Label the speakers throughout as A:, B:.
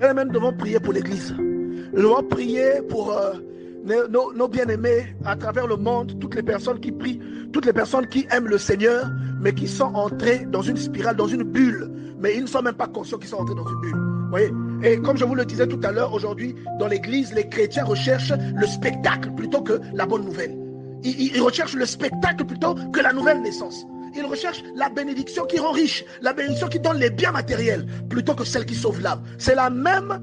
A: Et nous devons prier pour l'Église. Nous devons prier pour nos bien-aimés à travers le monde, toutes les personnes qui prient, toutes les personnes qui aiment le Seigneur, mais qui sont entrées dans une spirale, dans une bulle. Mais ils ne sont même pas conscients qu'ils sont entrés dans une bulle. Vous voyez? Et comme je vous le disais tout à l'heure, aujourd'hui, dans l'Église, les chrétiens recherchent le spectacle plutôt que la bonne nouvelle. Ils recherchent le spectacle plutôt que la nouvelle naissance. Ils recherchent la bénédiction qui rend riche, la bénédiction qui donne les biens matériels, plutôt que celle qui sauve l'âme. C'est la même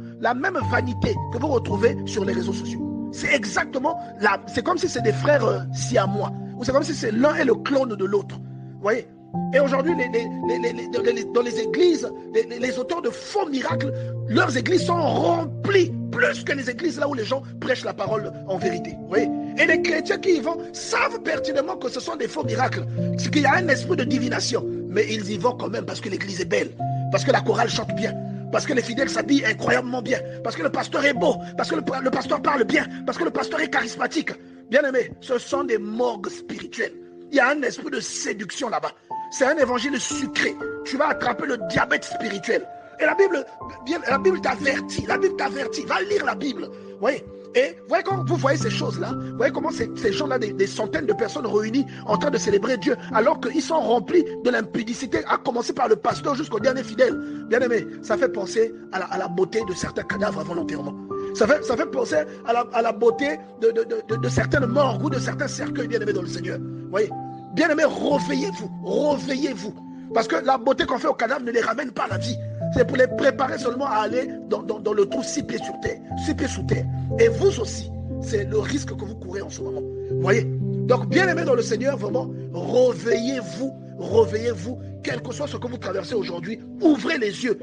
A: vanité que vous retrouvez sur les réseaux sociaux. C'est exactement, c'est comme si c'est des frères siamois, ou c'est comme si c'est l'un et le clone de l'autre. Vous voyez? Et aujourd'hui, dans les églises, les auteurs de faux miracles, leurs églises sont remplies plus que les églises là où les gens prêchent la parole en vérité. Vous voyez? Et les chrétiens qui y vont savent pertinemment que ce sont des faux miracles, qu'il y a un esprit de divination. Mais ils y vont quand même parce que l'église est belle, parce que la chorale chante bien, parce que les fidèles s'habillent incroyablement bien, parce que le pasteur est beau, parce que le pasteur parle bien, parce que le pasteur est charismatique. Bien aimé, ce sont des morgues spirituelles. Il y a un esprit de séduction là-bas. C'est un évangile sucré. Tu vas attraper le diabète spirituel. Et la Bible t'avertit. La Bible t'avertit. Va lire la Bible. Vous voyez? Et voyez quand vous voyez ces choses-là, vous voyez comment ces gens-là, des centaines de personnes réunies en train de célébrer Dieu, alors qu'ils sont remplis de l'impudicité, à commencer par le pasteur jusqu'au dernier fidèle. Bien aimé, ça fait penser à la beauté de certains cadavres avant l'enterrement. Ça fait penser à la beauté de certaines morgues ou de certains cercueils, bien aimés dans le Seigneur. Vous voyez? Bien aimé, réveillez-vous. Parce que la beauté qu'on fait aux cadavres ne les ramène pas à la vie. C'est pour les préparer seulement à aller dans le trou 6 pieds sur terre, 6 pieds sous terre. Et vous aussi, c'est le risque que vous courez en ce moment. Vous voyez? Donc, bien aimé dans le Seigneur, vraiment, réveillez-vous, quel que soit ce que vous traversez aujourd'hui, ouvrez les yeux,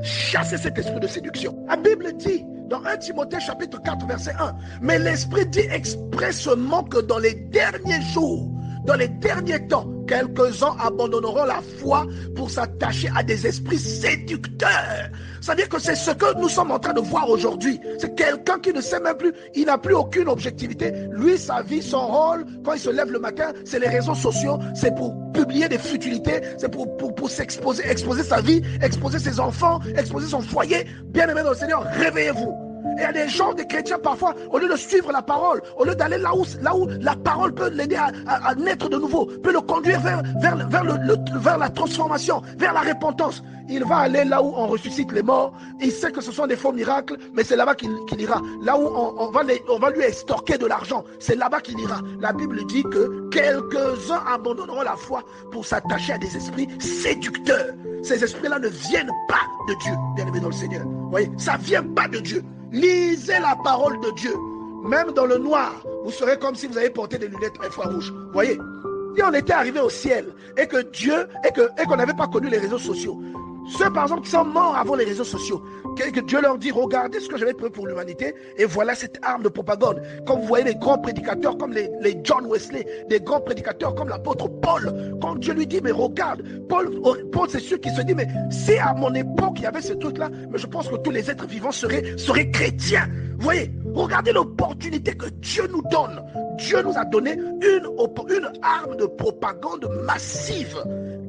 A: chassez cet esprit de séduction. La Bible dit, dans 1 Timothée chapitre 4, verset 1, mais l'Esprit dit expressément que dans les derniers jours, dans les derniers temps, quelques-uns abandonneront la foi pour s'attacher à des esprits séducteurs. C'est-à-dire que c'est ce que nous sommes en train de voir aujourd'hui. C'est quelqu'un qui ne sait même plus, il n'a plus aucune objectivité. Lui, sa vie, son rôle, quand il se lève le matin, c'est les réseaux sociaux, c'est pour publier des futilités, c'est pour s'exposer, exposer sa vie, exposer ses enfants, exposer son foyer. Bien aimé dans le Seigneur, réveillez-vous. Et il y a des gens, des chrétiens parfois, au lieu de suivre la parole, au lieu d'aller là où la parole peut l'aider à naître de nouveau, peut le conduire vers la transformation, vers la repentance, il va aller là où on ressuscite les morts. Il sait que ce sont des faux miracles, mais c'est là-bas qu'il ira. Là où on va lui extorquer de l'argent, c'est là-bas qu'il ira. La Bible dit que quelques-uns abandonneront la foi pour s'attacher à des esprits séducteurs. Ces esprits-là ne viennent pas de Dieu, bien aimé dans le Seigneur. Vous voyez, ça ne vient pas de Dieu. Lisez la parole de Dieu. Même dans le noir, vous serez comme si vous avez porté des lunettes infrarouges. Vous voyez, si on était arrivé au ciel et que Dieu, et qu'on n'avait pas connu les réseaux sociaux, ceux par exemple qui sont morts avant les réseaux sociaux, que Dieu leur dit, regardez ce que j'avais prévu pour l'humanité, et voilà cette arme de propagande. Comme vous voyez les grands prédicateurs comme les John Wesley, des grands prédicateurs comme l'apôtre Paul, quand Dieu lui dit, mais regarde, Paul c'est sûr qu'il se dit, mais si à mon époque il y avait ce truc-là, mais je pense que tous les êtres vivants seraient chrétiens. Vous voyez, regardez l'opportunité que Dieu nous donne. Dieu nous a donné une arme de propagande massive.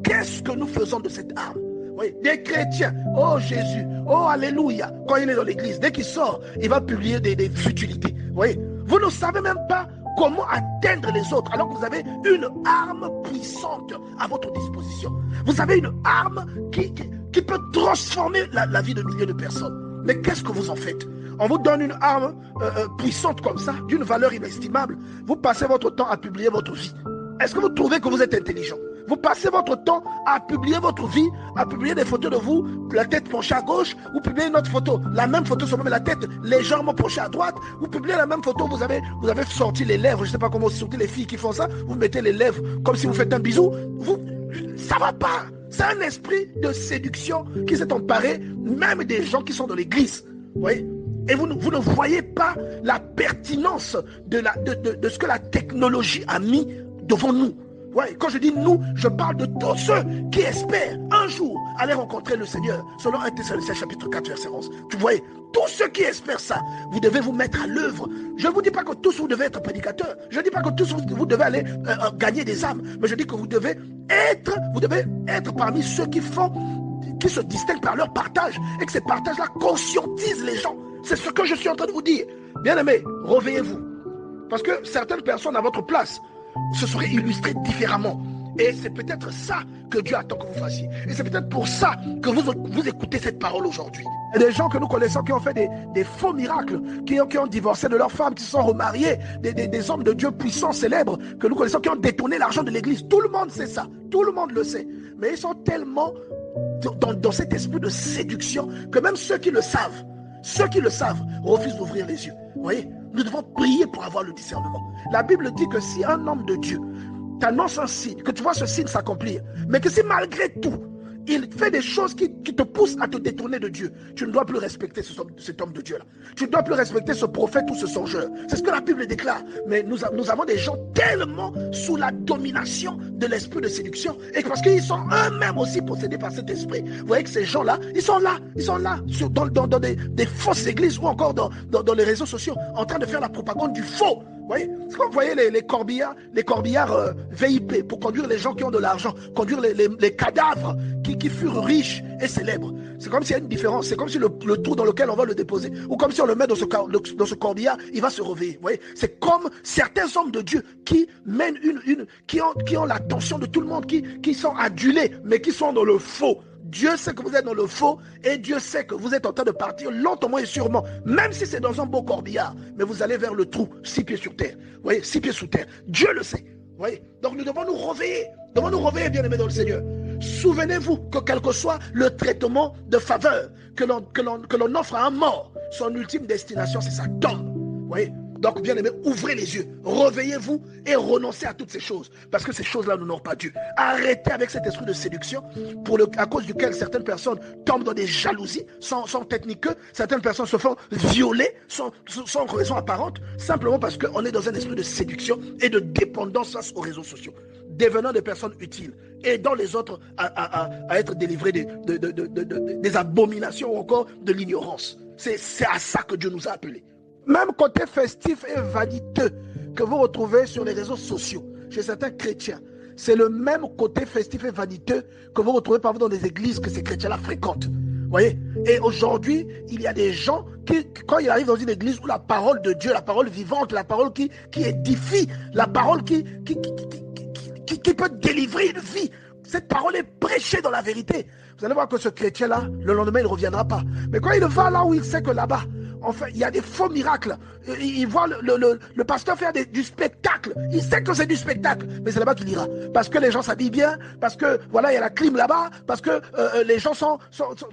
A: Qu'est-ce que nous faisons de cette arme? Oui, des chrétiens, oh Jésus, oh Alléluia, quand il est dans l'église, dès qu'il sort, il va publier des futilités. Vous ne savez même pas comment atteindre les autres, alors que vous avez une arme puissante à votre disposition. Vous avez une arme qui peut transformer la vie de milliers de personnes. Mais qu'est-ce que vous en faites? On vous donne une arme puissante comme ça, d'une valeur inestimable. Vous passez votre temps à publier votre vie. Est-ce que vous trouvez que vous êtes intelligent? Vous passez votre temps à publier votre vie, à publier des photos de vous, la tête penchée à gauche, vous publiez une autre photo, la même photo sur même la tête légèrement penchée à droite, vous publiez la même photo, vous avez sorti les lèvres, je ne sais pas comment sortir les filles qui font ça, vous mettez les lèvres comme si vous faites un bisou, ça va pas. C'est un esprit de séduction qui s'est emparé même des gens qui sont dans l'église. Vous voyez? Et vous ne voyez pas la pertinence de ce que la technologie a mis devant nous. Ouais, quand je dis nous, je parle de tous ceux qui espèrent un jour aller rencontrer le Seigneur, selon 1 Thessaloniciens chapitre 4, verset 11. Tu vois, tous ceux qui espèrent ça, vous devez vous mettre à l'œuvre. Je ne vous dis pas que tous vous devez être prédicateurs. Je ne dis pas que tous vous devez aller gagner des âmes. Mais je dis que vous devez être parmi ceux qui font qui se distinguent par leur partage et que ces partages-là conscientisent les gens. C'est ce que je suis en train de vous dire. Bien-aimés, réveillez-vous. Parce que certaines personnes à votre place se seraient illustrées différemment. Et c'est peut-être ça que Dieu attend que vous fassiez. Et c'est peut-être pour ça que vous écoutez cette parole aujourd'hui. Il y a des gens que nous connaissons qui ont fait des faux miracles, qui ont divorcé de leurs femmes, qui se sont remariés, des hommes de Dieu puissants, célèbres, que nous connaissons, qui ont détourné l'argent de l'église. Tout le monde sait ça. Tout le monde le sait. Mais ils sont tellement dans cet esprit de séduction que même ceux qui le savent refusent d'ouvrir les yeux. Vous voyez, nous devons prier pour avoir le discernement. La Bible dit que si un homme de Dieu t'annonce un signe, que tu vois ce signe s'accomplir, mais que si malgré tout, il fait des choses qui te poussent à te détourner de Dieu, tu ne dois plus respecter cet homme de Dieu-là. Tu ne dois plus respecter ce prophète ou ce songeur. C'est ce que la Bible déclare. Mais nous avons des gens tellement sous la domination de l'esprit de séduction, et parce qu'ils sont eux-mêmes aussi possédés par cet esprit. Vous voyez que ces gens-là, ils sont là dans des fausses églises ou encore dans les réseaux sociaux, en train de faire la propagande du faux. Vous voyez les corbillards VIP pour conduire les gens qui ont de l'argent, conduire les cadavres qui furent riches et célèbres. C'est comme s'il y a une différence. C'est comme si le trou dans lequel on va le déposer, ou comme si on le met dans ce corbillard, il va se réveiller. Vous voyez, c'est comme certains hommes de Dieu qui mènent qui ont l'attention de tout le monde, qui sont adulés, mais qui sont dans le faux. Dieu sait que vous êtes dans le faux et Dieu sait que vous êtes en train de partir lentement et sûrement, même si c'est dans un beau corbillard, mais vous allez vers le trou, 6 pieds sur terre. Vous voyez, 6 pieds sous terre. Dieu le sait. Vous voyez, donc nous devons nous réveiller. Bien-aimés dans le Seigneur. Souvenez-vous que quel que soit le traitement de faveur que l'on offre à un mort, son ultime destination, c'est sa tombe. Vous voyez. Donc, bien aimé, ouvrez les yeux, réveillez-vous et renoncez à toutes ces choses. Parce que ces choses-là n'honorent pas Dieu. Arrêtez avec cet esprit de séduction à cause duquel certaines personnes tombent dans des jalousies sans tête ni queue. Certaines personnes se font violer sans raison apparente, simplement parce qu'on est dans un esprit de séduction et de dépendance face aux réseaux sociaux. Devenant des personnes utiles, aidant les autres à être délivrés des abominations ou encore de l'ignorance. C'est à ça que Dieu nous a appelés. Même côté festif et vaniteux que vous retrouvez sur les réseaux sociaux chez certains chrétiens, c'est le même côté festif et vaniteux que vous retrouvez parfois dans des églises que ces chrétiens-là fréquentent. Vous voyez? Et aujourd'hui, il y a des gens qui, quand ils arrivent dans une église où la parole de Dieu, la parole vivante, la parole qui édifie, la parole qui peut délivrer une vie, cette parole est prêchée dans la vérité. Vous allez voir que ce chrétien-là, le lendemain, il ne reviendra pas. Mais quand il va là où il sait que là-bas, en fait, il y a des faux miracles. Il voit le pasteur faire du spectacle. Il sait que c'est du spectacle, mais c'est là-bas qu'il ira. Parce que les gens s'habillent bien, parce que voilà, il y a la clim là-bas, parce que les gens sont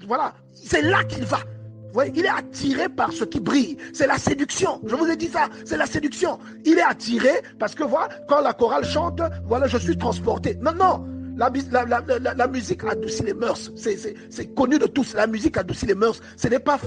A: voilà. C'est là qu'il va. Vous voyez, il est attiré par ce qui brille. C'est la séduction. Je vous ai dit ça, c'est la séduction. Il est attiré parce que voilà, quand la chorale chante, voilà, je suis transporté. Non. La musique adoucit les mœurs. C'est connu de tous. La musique adoucit les mœurs. Ce n'est pas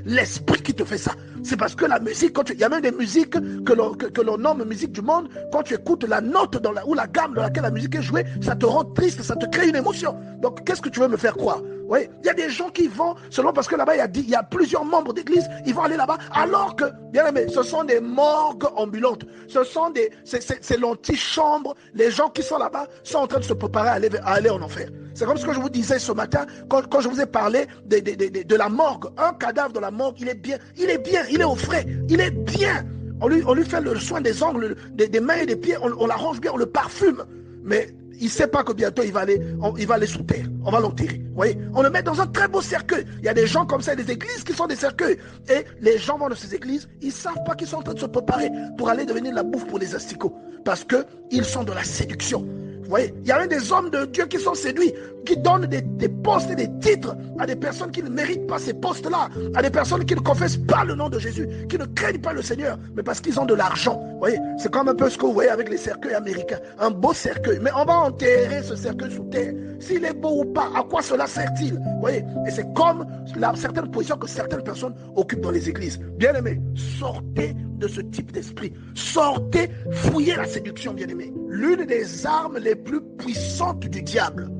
A: l'esprit qui te fait ça. C'est parce que la musique, il y a même des musiques que l'on nomme musique du monde. Quand tu écoutes la note ou la gamme dans laquelle la musique est jouée, ça te rend triste, ça te crée une émotion. Donc, qu'est-ce que tu veux me faire croire? Oui, il y a des gens qui vont seulement parce que là-bas, il y a plusieurs membres d'église, ils vont aller là-bas, alors que, bien aimé, ce sont des morgues ambulantes. C'est l'antichambre. Les gens qui sont là-bas sont en train de se préparer à aller en enfer. C'est comme ce que je vous disais ce matin, quand je vous ai parlé de la morgue. Un cadavre de la morgue, il est bien, il est au frais, il est bien. On lui fait le soin des ongles, des mains et des pieds, on l'arrange bien, on le parfume. Mais il ne sait pas que bientôt il va aller sous terre. On va l'enterrer. Vous voyez? On le met dans un très beau cercueil. Il y a des gens comme ça, des églises qui sont des cercueils. Et les gens vont dans ces églises, ils ne savent pas qu'ils sont en train de se préparer pour aller devenir la bouffe pour les asticots. Parce qu'ils sont dans la séduction. Vous voyez, il y a même des hommes de Dieu qui sont séduits, qui donnent des postes et des titres à des personnes qui ne méritent pas ces postes-là, à des personnes qui ne confessent pas le nom de Jésus, qui ne craignent pas le Seigneur, mais parce qu'ils ont de l'argent. Vous voyez, c'est comme un peu ce que vous voyez avec les cercueils américains. Un beau cercueil, mais on va enterrer ce cercueil sous terre. S'il est beau ou pas, à quoi cela sert-il? Vous voyez, et c'est comme certaines positions que certaines personnes occupent dans les églises. Bien-aimés, sortez de ce type d'esprit. Sortez, fouillez la séduction, bien-aimés. L'une des armes les plus puissantes du diable.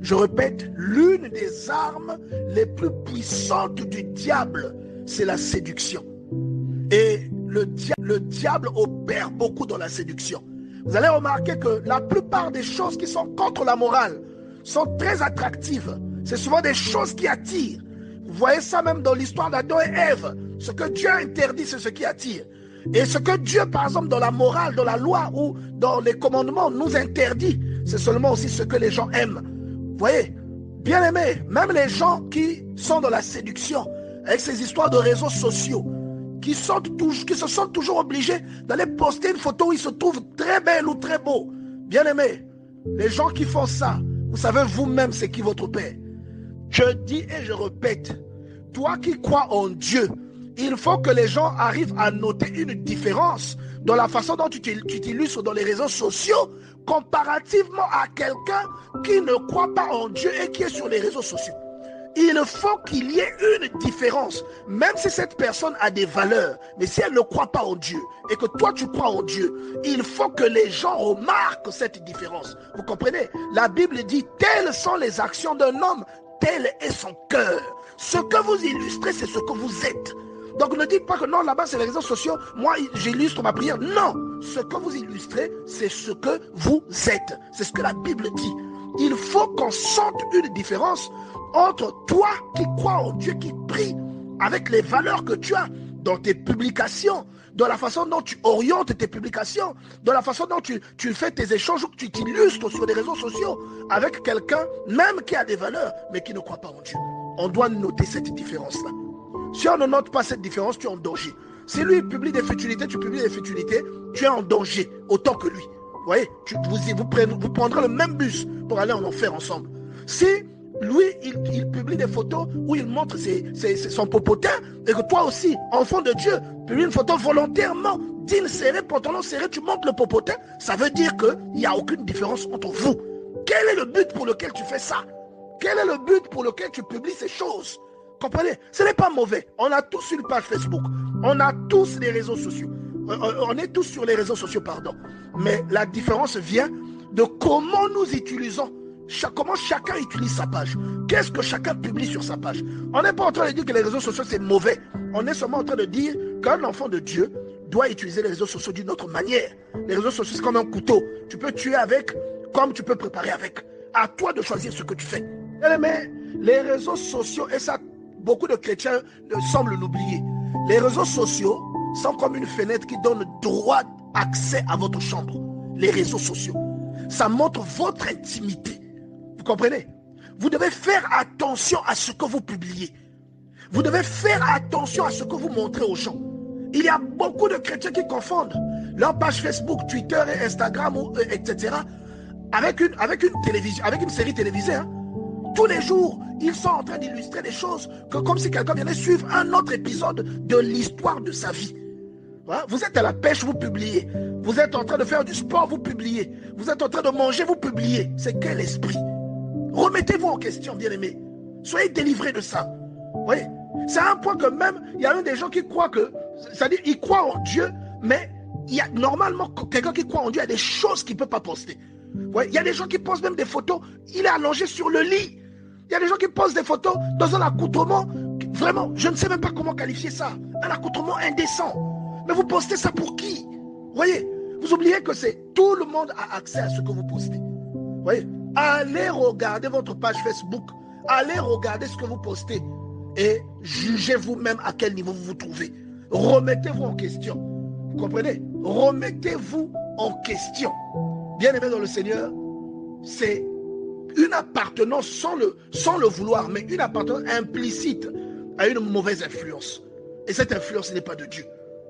A: Je répète, l'une des armes les plus puissantes du diable, c'est la séduction. Et le diable opère beaucoup dans la séduction. Vous allez remarquer que la plupart des choses qui sont contre la morale sont très attractives C'est souvent des choses qui attirent. Vous voyez ça même dans l'histoire d'Adam et Ève. Ce que Dieu interdit, c'est ce qui attire. Et ce que Dieu, par exemple, dans la morale, dans la loi ou dans les commandements, nous interdit, c'est seulement aussi ce que les gens aiment. Vous voyez, bien aimé, même les gens qui sont dans la séduction, avec ces histoires de réseaux sociaux, qui se sentent toujours obligés d'aller poster une photo où ils se trouvent très belle ou très beau. Bien aimé, les gens qui font ça, vous savez vous-même c'est qui votre Père. Je dis et je répète, toi qui crois en Dieu, il faut que les gens arrivent à noter une différence dans la façon dont tu t'illustres dans les réseaux sociaux comparativement à quelqu'un qui ne croit pas en Dieu et qui est sur les réseaux sociaux. Il faut qu'il y ait une différence, même si cette personne a des valeurs, mais si elle ne croit pas en Dieu et que toi tu crois en Dieu, il faut que les gens remarquent cette différence. Vous comprenez? La Bible dit, telles sont les actions d'un homme, tel est son cœur. Ce que vous illustrez, c'est ce que vous êtes. Donc ne dites pas que non, là-bas c'est les réseaux sociaux, moi j'illustre ma prière. Non, ce que vous illustrez, c'est ce que vous êtes. C'est ce que la Bible dit. Il faut qu'on sente une différence entre toi qui crois en Dieu, qui prie avec les valeurs que tu as dans tes publications, dans la façon dont tu orientes tes publications, dans la façon dont tu fais tes échanges, que tu t'illustres sur les réseaux sociaux avec quelqu'un même qui a des valeurs, mais qui ne croit pas en Dieu. On doit noter cette différence-là. Si on ne note pas cette différence, tu es en danger. Si lui publie des futilités, tu publies des futilités, tu es en danger autant que lui. Vous voyez, vous prendrez le même bus pour aller en enfer ensemble. Si lui, il publie des photos où il montre son popotin, et que toi aussi, enfant de Dieu, publie une photo volontairement, jean serré, pantalon serré, tu montres le popotin, ça veut dire qu'il n'y a aucune différence entre vous. Quel est le but pour lequel tu fais ça? Quel est le but pour lequel tu publies ces choses? Comprenez? Ce n'est pas mauvais. On a tous une page Facebook. On a tous les réseaux sociaux. On est tous sur les réseaux sociaux, pardon. Mais la différence vient de comment nous utilisons, comment chacun utilise sa page. Qu'est-ce que chacun publie sur sa page? On n'est pas en train de dire que les réseaux sociaux c'est mauvais. On est seulement en train de dire qu'un enfant de Dieu doit utiliser les réseaux sociaux d'une autre manière. Les réseaux sociaux c'est comme un couteau. Tu peux tuer avec comme tu peux préparer avec. À toi de choisir ce que tu fais. Mais les réseaux sociaux, et ça, beaucoup de chrétiens semblent l'oublier. Les réseaux sociaux sont comme une fenêtre qui donne droit accès à votre chambre. Les réseaux sociaux. Ça montre votre intimité. Vous comprenez? Vous devez faire attention à ce que vous publiez. Vous devez faire attention à ce que vous montrez aux gens. Il y a beaucoup de chrétiens qui confondent leur page Facebook, Twitter et Instagram, etc. avec une télévision, avec une série télévisée. Tous les jours, ils sont en train d'illustrer des choses comme si quelqu'un venait suivre un autre épisode de l'histoire de sa vie. Vous êtes à la pêche, vous publiez. Vous êtes en train de faire du sport, vous publiez. Vous êtes en train de manger, vous publiez. C'est quel esprit? Remettez-vous en question, bien-aimés. Soyez délivrés de ça. Vous voyez? C'est à un point que même, il y a des gens qui croient que, c'est-à-dire, ils croient en Dieu, mais il y a normalement, quelqu'un qui croit en Dieu, il y a des choses qu'il ne peut pas poster. Vous voyez? Il y a des gens qui postent même des photos, il est allongé sur le lit. Il y a des gens qui postent des photos dans un accoutrement, vraiment, je ne sais même pas comment qualifier ça, un accoutrement indécent. Mais vous postez ça pour qui? Vous voyez? Vous oubliez que c'est tout le monde a accès à ce que vous postez. Vous voyez? Allez regarder votre page Facebook, allez regarder ce que vous postez et jugez vous-même à quel niveau vous vous trouvez. Remettez-vous en question. Vous comprenez? Remettez-vous en question. Bien-aimé dans le Seigneur, c'est une appartenance sans le vouloir, mais une appartenance implicite à une mauvaise influence. Et cette influence n'est pas de Dieu.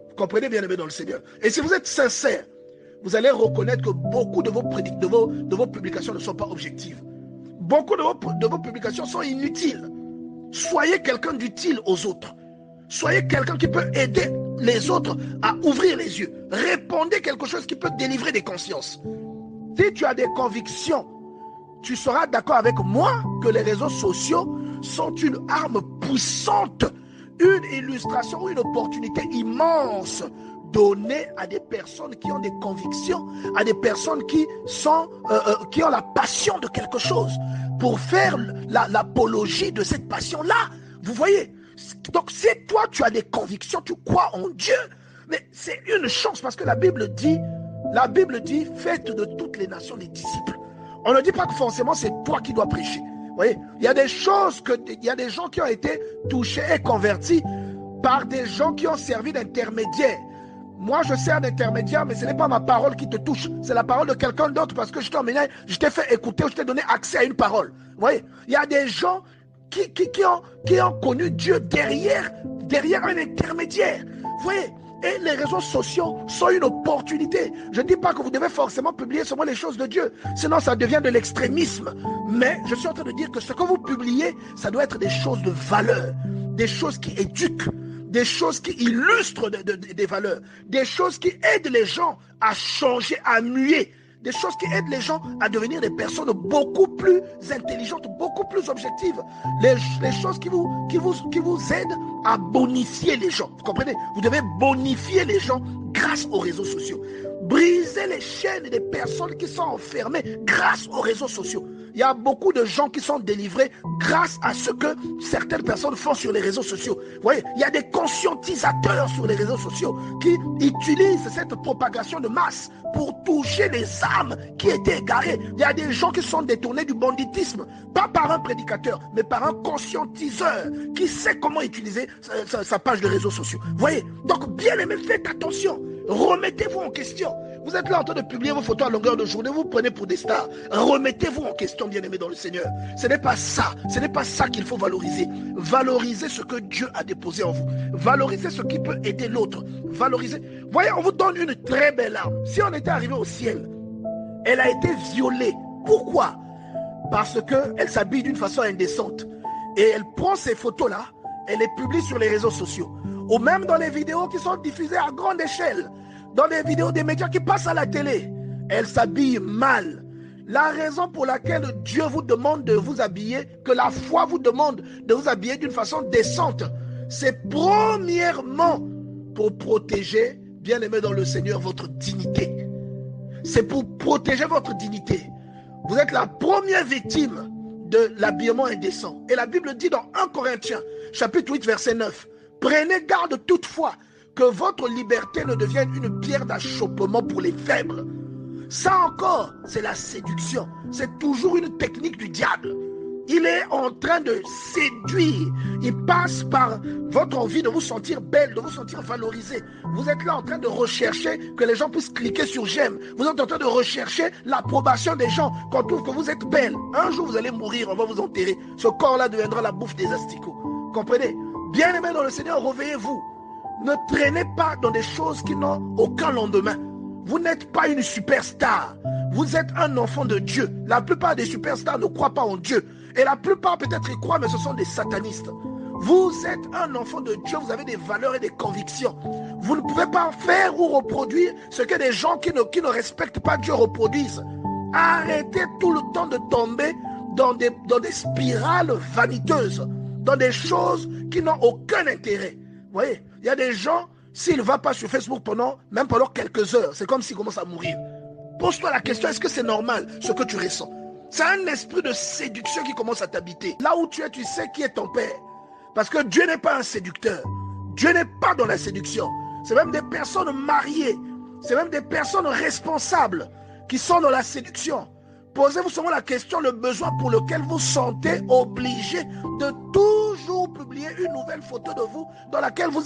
A: Vous comprenez, bien-aimé dans le Seigneur? Et si vous êtes sincère, vous allez reconnaître que beaucoup de vos publications ne sont pas objectives. Beaucoup de vos publications sont inutiles. Soyez quelqu'un d'utile aux autres. Soyez quelqu'un qui peut aider les autres à ouvrir les yeux. Répondez quelque chose qui peut délivrer des consciences. Si tu as des convictions, tu seras d'accord avec moi que les réseaux sociaux sont une arme puissante, une illustration ou une opportunité immense donnée à des personnes qui ont des convictions, à des personnes qui ont la passion de quelque chose, pour faire l'apologie de cette passion-là. Vous voyez? Donc si toi tu as des convictions, tu crois en Dieu, mais c'est une chance parce que la Bible dit, faites de toutes les nations des disciples. On ne dit pas que forcément c'est toi qui dois prêcher. Vous voyez, il y a des choses il y a des gens qui ont été touchés et convertis par des gens qui ont servi d'intermédiaire. Moi, je sers d'intermédiaire, mais ce n'est pas ma parole qui te touche. C'est la parole de quelqu'un d'autre parce que je t'ai emmené, je t'ai fait écouter, je t'ai donné accès à une parole. Vous voyez, il y a des gens qui ont connu Dieu derrière un intermédiaire. Vous voyez, et les réseaux sociaux sont une opportunité. Je ne dis pas que vous devez forcément publier seulement les choses de Dieu, sinon ça devient de l'extrémisme. Mais je suis en train de dire que ce que vous publiez, ça doit être des choses de valeur, des choses qui éduquent, des choses qui illustrent des valeurs, des choses qui aident les gens à changer, à muer, des choses qui aident les gens à devenir des personnes beaucoup plus intelligentes, beaucoup plus objectives, les choses qui vous aident à bonifier les gens. Vous comprenez? Vous devez bonifier les gens grâce aux réseaux sociaux. Briser les chaînes des personnes qui sont enfermées grâce aux réseaux sociaux. Il y a beaucoup de gens qui sont délivrés grâce à ce que certaines personnes font sur les réseaux sociaux. Vous voyez, il y a des conscientisateurs sur les réseaux sociaux qui utilisent cette propagation de masse pour toucher les âmes qui étaient égarées. Il y a des gens qui sont détournés du banditisme, pas par un prédicateur, mais par un conscientiseur qui sait comment utiliser sa page de réseaux sociaux. Vous voyez, donc bien aimé, faites attention. Remettez-vous en question. Vous êtes là en train de publier vos photos à longueur de journée, vous prenez pour des stars. Remettez-vous en question, bien-aimés dans le Seigneur. Ce n'est pas ça qu'il faut valoriser. Valorisez ce que Dieu a déposé en vous. Valorisez ce qui peut aider l'autre. Valorisez. Voyez, on vous donne une très belle arme. Si on était arrivé au ciel, elle a été violée. Pourquoi? Parce qu'elle s'habille d'une façon indécente. Et elle prend ces photos-là, elle les publie sur les réseaux sociaux. Ou même dans les vidéos qui sont diffusées à grande échelle. Dans les vidéos des médias qui passent à la télé. Elle s'habille mal. La raison pour laquelle Dieu vous demande de vous habiller, que la foi vous demande de vous habiller d'une façon décente, c'est premièrement pour protéger, bien-aimé dans le Seigneur, votre dignité. C'est pour protéger votre dignité. Vous êtes la première victime de l'habillement indécent. Et la Bible dit dans 1 Corinthiens, chapitre 8, verset 9, « Prenez garde toutefois que votre liberté ne devienne une pierre d'achoppement pour les faibles. » Ça encore, c'est la séduction. C'est toujours une technique du diable. Il est en train de séduire. Il passe par votre envie de vous sentir belle, de vous sentir valorisée. Vous êtes là en train de rechercher que les gens puissent cliquer sur j'aime. Vous êtes en train de rechercher l'approbation des gens, qu'on trouve que vous êtes belle. Un jour, vous allez mourir, on va vous enterrer. Ce corps-là deviendra la bouffe des asticots. Comprenez? Bien-aimés dans le Seigneur, réveillez-vous. Ne traînez pas dans des choses qui n'ont aucun lendemain. Vous n'êtes pas une superstar. Vous êtes un enfant de Dieu. La plupart des superstars ne croient pas en Dieu. Et la plupart peut-être y croient, mais ce sont des satanistes. Vous êtes un enfant de Dieu. Vous avez des valeurs et des convictions. Vous ne pouvez pas faire ou reproduire ce que des gens qui ne respectent pas Dieu reproduisent. Arrêtez tout le temps de tomber dans des spirales vaniteuses, dans des choses qui n'ont aucun intérêt. Vous voyez, il y a des gens, s'il ne va pas sur Facebook même pendant quelques heures, c'est comme s'il commence à mourir. Pose-toi la question, est-ce que c'est normal ce que tu ressens? C'est un esprit de séduction qui commence à t'habiter. Là où tu es, tu sais qui est ton père. Parce que Dieu n'est pas un séducteur. Dieu n'est pas dans la séduction. C'est même des personnes mariées. C'est même des personnes responsables qui sont dans la séduction. Posez-vous seulement la question, le besoin pour lequel vous sentez obligé de toujours publier une nouvelle photo de vous dans laquelle vous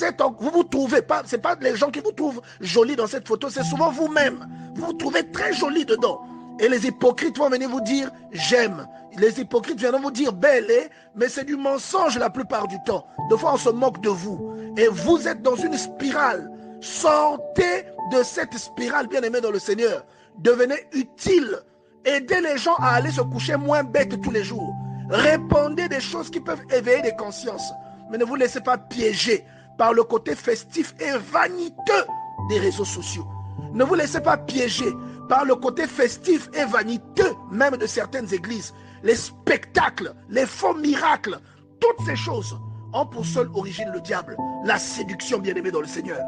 A: vous trouvez pas. Ce n'est pas les gens qui vous trouvent jolie dans cette photo, c'est souvent vous-même. Vous vous trouvez très jolie dedans. Et les hypocrites vont venir vous dire j'aime. Les hypocrites viendront vous dire belle, mais c'est du mensonge la plupart du temps. Des fois on se moque de vous. Et vous êtes dans une spirale. Sortez de cette spirale, bien-aimés dans le Seigneur. Devenez utile. Aidez les gens à aller se coucher moins bêtes tous les jours. Répondez des choses qui peuvent éveiller des consciences. Mais ne vous laissez pas piéger par le côté festif et vaniteux des réseaux sociaux. Ne vous laissez pas piéger par le côté festif et vaniteux même de certaines églises. Les spectacles, les faux miracles, toutes ces choses ont pour seule origine le diable. La séduction, bien-aimée dans le Seigneur.